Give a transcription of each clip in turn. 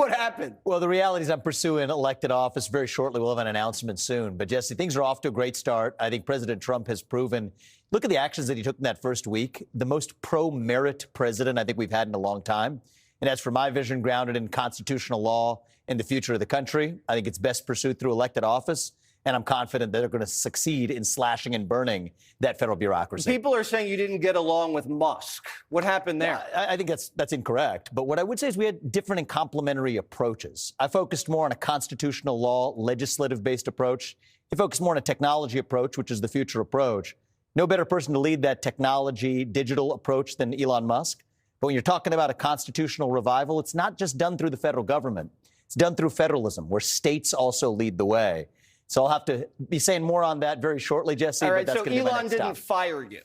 What happened? Well, the reality is I'm pursuing elected office very shortly. We'll have an announcement soon. But, Jesse, things are off to a great start. I think President Trump has proven, look at the actions that he took in that first week, the most pro-merit president I think we've had in a long time. And as for my vision grounded in constitutional law and the future of the country, I think it's best pursued through elected office. And I'm confident that they're going to succeed in slashing and burning that federal bureaucracy. People are saying you didn't get along with Musk. What happened there? Yeah, I think that's incorrect. But what I would say is we had different and complementary approaches. I focused more on a constitutional law, legislative-based approach. He focused more on a technology approach, which is the future approach. No better person to lead that technology, digital approach than Elon Musk. But when you're talking about a constitutional revival, it's not just done through the federal government. It's done through federalism, where states also lead the way. So I'll have to be saying more on that very shortly, Jesse. All right, but that's so Elon didn't stop. fire you.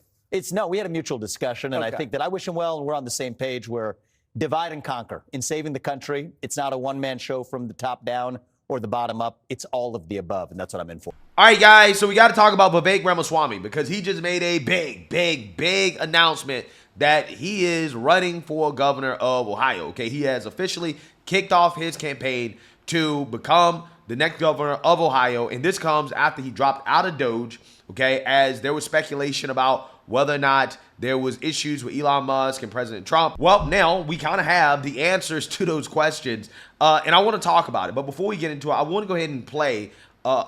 No, we had a mutual discussion, and Okay. I think that I wish him well, and we're on the same page where divide and conquer in saving the country. It's not a one-man show from the top down or the bottom up. It's all of the above, and that's what I'm in for. All right, guys, so we got to talk about Vivek Ramaswamy because he just made a big announcement that he is running for governor of Ohio. Okay, he has officially kicked off his campaign to become the next governor of Ohio, and this comes after he dropped out of Doge, okay, as there was speculation about whether or not there was issues with Elon Musk and President Trump. Well, now we kind of have the answers to those questions, and I want to talk about it. But before we get into it, I want to go ahead and play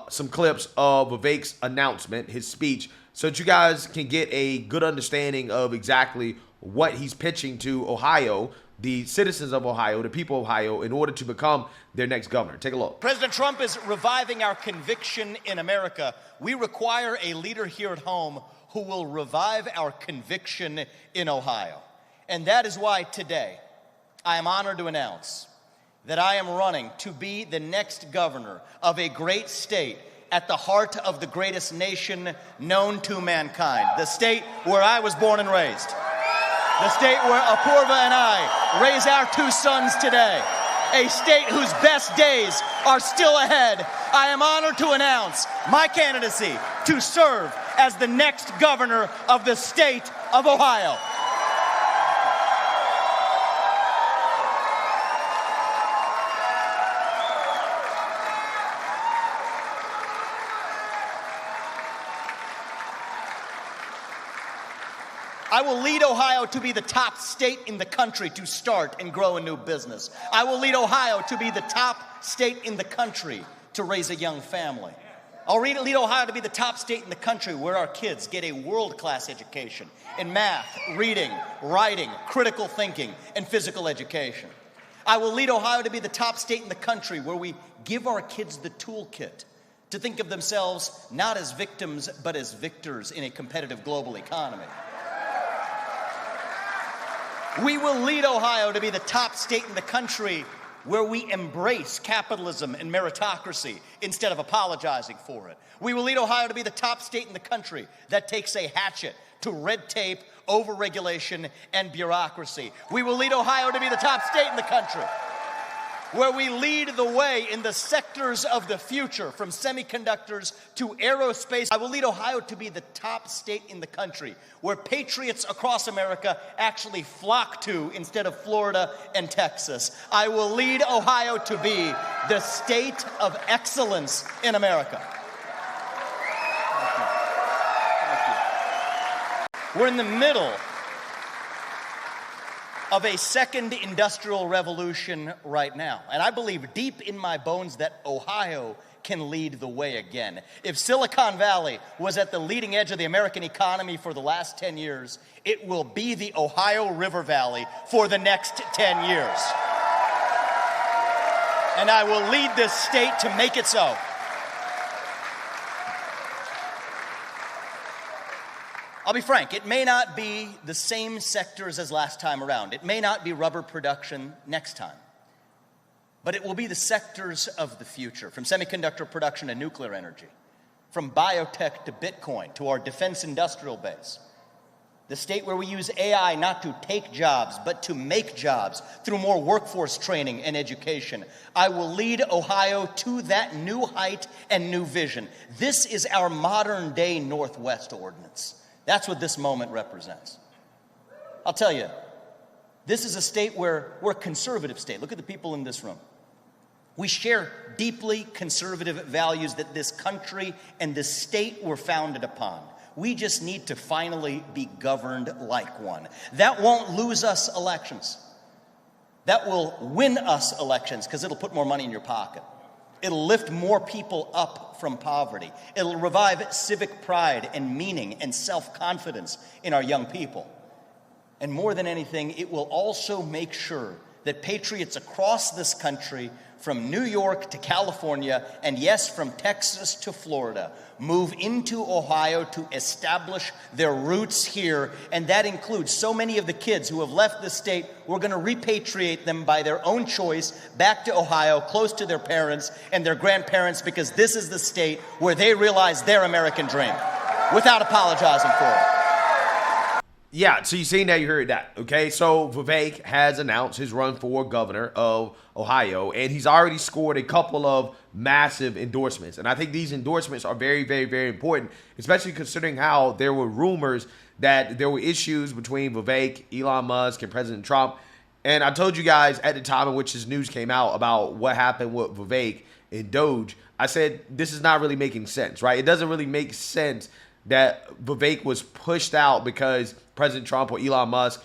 some clips of Vivek's announcement, his speech, so that you guys can get a good understanding of exactly what he's pitching to Ohio, the citizens of Ohio, the people of Ohio, in order to become their next governor. Take a look. President Trump is reviving our conviction in America. We require a leader here at home who will revive our conviction in Ohio. And that is why today I am honored to announce that I am running to be the next governor of a great state at the heart of the greatest nation known to mankind, the state where I was born and raised. The state where Apurva and I raise our two sons today. A state whose best days are still ahead. I am honored to announce my candidacy to serve as the next governor of the state of Ohio. I will lead Ohio to be the top state in the country to start and grow a new business. I will lead Ohio to be the top state in the country to raise a young family. I'll lead Ohio to be the top state in the country where our kids get a world-class education in math, reading, writing, critical thinking, and physical education. I will lead Ohio to be the top state in the country where we give our kids the toolkit to think of themselves not as victims, but as victors in a competitive global economy. We will lead Ohio to be the top state in the country where we embrace capitalism and meritocracy instead of apologizing for it. We will lead Ohio to be the top state in the country that takes a hatchet to red tape, overregulation, and bureaucracy. We will lead Ohio to be the top state in the country where we lead the way in the sectors of the future, from semiconductors to aerospace. I will lead Ohio to be the top state in the country where patriots across America actually flock to instead of Florida and Texas. I will lead Ohio to be the state of excellence in America. We're in the middle of a second industrial revolution right now. And I believe deep in my bones that Ohio can lead the way again. If Silicon Valley was at the leading edge of the American economy for the last 10 years, it will be the Ohio River Valley for the next 10 years. And I will lead this state to make it so. I'll be frank, it may not be the same sectors as last time around. It may not be rubber production next time. But it will be the sectors of the future, from semiconductor production to nuclear energy, from biotech to Bitcoin to our defense industrial base. The state where we use AI not to take jobs, but to make jobs through more workforce training and education. I will lead Ohio to that new height and new vision. This is our modern day Northwest ordinance. That's what this moment represents. I'll tell you, this is a state where we're a conservative state. Look at the people in this room. We share deeply conservative values that this country and this state were founded upon. We just need to finally be governed like one. That won't lose us elections. That will win us elections because it'll put more money in your pocket. It'll lift more people up from poverty. It'll revive civic pride and meaning and self-confidence in our young people. And more than anything, it will also make sure that patriots across this country, from New York to California, and yes, from Texas to Florida, move into Ohio to establish their roots here. And that includes so many of the kids who have left the state. We're going to repatriate them by their own choice back to Ohio, close to their parents and their grandparents, because this is the state where they realize their American dream without apologizing for it. Yeah, so you seen that, you heard that, okay? So Vivek has announced his run for governor of Ohio, and he's already scored a couple of massive endorsements. And I think these endorsements are very, very, very important, especially considering how there were rumors that there were issues between Vivek, Elon Musk, and President Trump. And I told you guys at the time in which this news came out about what happened with Vivek and Doge, I said, this is not really making sense, right? It doesn't really make sense that Vivek was pushed out because President Trump or Elon Musk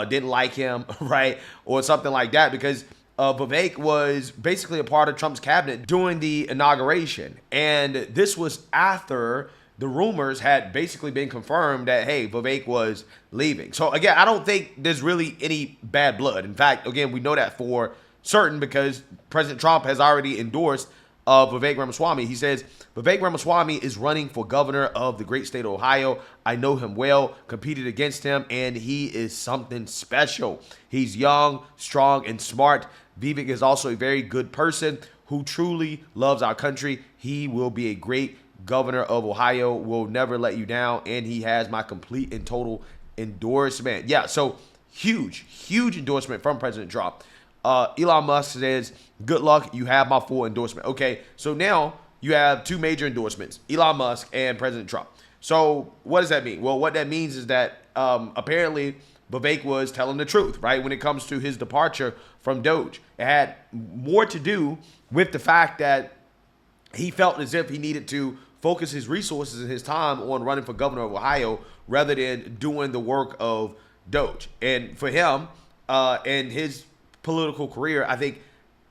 didn't like him, right? Or something like that, because Vivek was basically a part of Trump's cabinet during the inauguration. And this was after the rumors had basically been confirmed that, hey, Vivek was leaving. So again, I don't think there's really any bad blood. In fact, again, we know that for certain because President Trump has already endorsed Vivek Ramaswamy. He says, Vivek Ramaswamy is running for governor of the great state of Ohio. I know him well, competed against him, and he is something special. He's young, strong, and smart. Vivek is also a very good person who truly loves our country. He will be a great governor of Ohio, will never let you down, and he has my complete and total endorsement. Yeah, so huge, huge endorsement from President Trump. Elon Musk says, good luck, you have my full endorsement. Okay, so now you have two major endorsements, Elon Musk and President Trump. So what does that mean? Well, what that means is that apparently Vivek was telling the truth, right, when it comes to his departure from Doge. It had more to do with the fact that he felt as if he needed to focus his resources and his time on running for governor of Ohio rather than doing the work of Doge. And for him and his political career, I think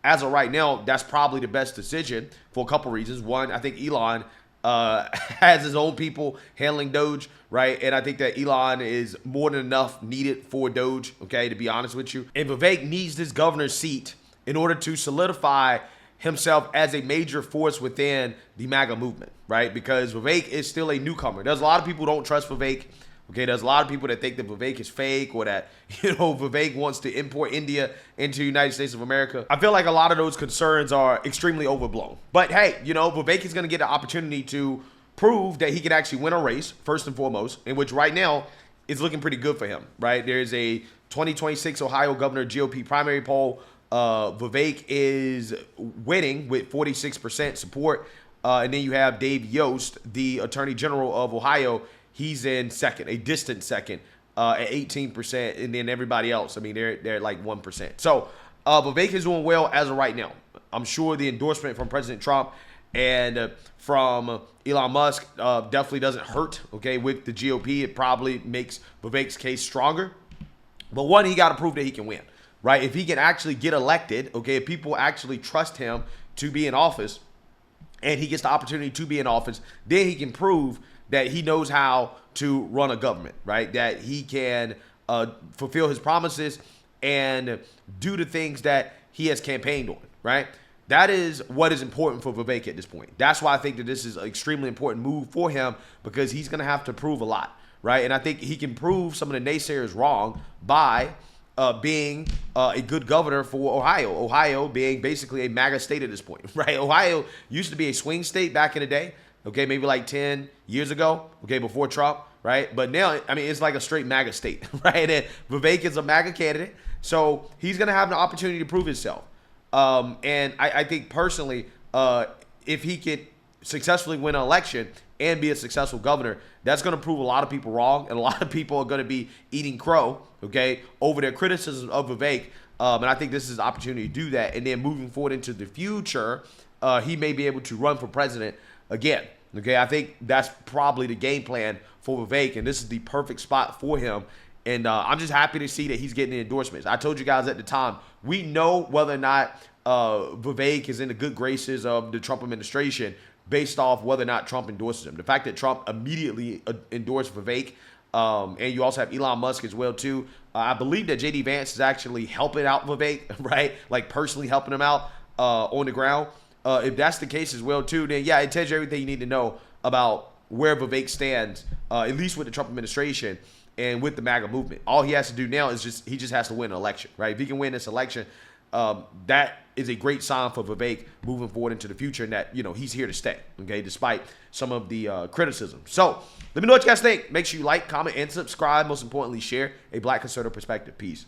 as of right now, that's probably the best decision for a couple reasons. One, I think Elon has his own people handling Doge, right? And I think that Elon is more than enough needed for Doge, okay, to be honest with you. And Vivek needs this governor's seat in order to solidify himself as a major force within the MAGA movement, right? Because Vivek is still a newcomer. There's a lot of people who don't trust Vivek. Okay, there's a lot of people that think that Vivek is fake or that, Vivek wants to import India into the United States of America. I feel like a lot of those concerns are extremely overblown. But hey, Vivek is going to get the opportunity to prove that he can actually win a race, first and foremost, in which right now is looking pretty good for him, right? There's a 2026 Ohio governor GOP primary poll. Vivek is winning with 46% support. And then you have Dave Yost, the Attorney General of Ohio. He's in second, a distant second, at 18%, and then everybody else, I mean, they're like 1%. So Vivek is doing well as of right now. I'm sure the endorsement from President Trump and from Elon Musk definitely doesn't hurt, okay, with the GOP. It probably makes Vivek's case stronger. But one, he got to prove that he can win, right? If he can actually get elected, okay, if people actually trust him to be in office and he gets the opportunity to be in office, then he can prove that he knows how to run a government, right? That he can fulfill his promises and do the things that he has campaigned on, right? That is what is important for Vivek at this point. That's why I think that this is an extremely important move for him, because he's going to have to prove a lot, right? And I think he can prove some of the naysayers wrong by being a good governor for Ohio. Ohio being basically a MAGA state at this point, right? Ohio used to be a swing state back in the day. Okay, maybe like 10 years ago, okay, before Trump, right? But now, I mean, it's like a straight MAGA state, right? And Vivek is a MAGA candidate, so he's going to have an opportunity to prove himself. And I think personally, if he can successfully win an election and be a successful governor, that's going to prove a lot of people wrong, and a lot of people are going to be eating crow, okay, over their criticism of Vivek And I think this is an opportunity to do that. And then moving forward into the future, he may be able to run for president again. Okay, I think that's probably the game plan for Vivek, and this is the perfect spot for him. And I'm just happy to see that he's getting the endorsements. I told you guys at the time, we know whether or not Vivek is in the good graces of the Trump administration based off whether or not Trump endorses him. The fact that Trump immediately endorsed Vivek, and you also have Elon Musk as well too. I believe that JD Vance is actually helping out Vivek, right? Like personally helping him out on the ground. If that's the case as well too, then yeah, it tells you everything you need to know about where Vivek stands, at least with the Trump administration and with the MAGA movement. All he has to do now is he just has to win an election, right? If he can win this election, that is a great sign for Vivek moving forward into the future, and that, you know, he's here to stay, okay, despite some of the criticism. So let me know what you guys think. Make sure you like, comment, and subscribe. Most importantly, share a Black conservative perspective. Peace.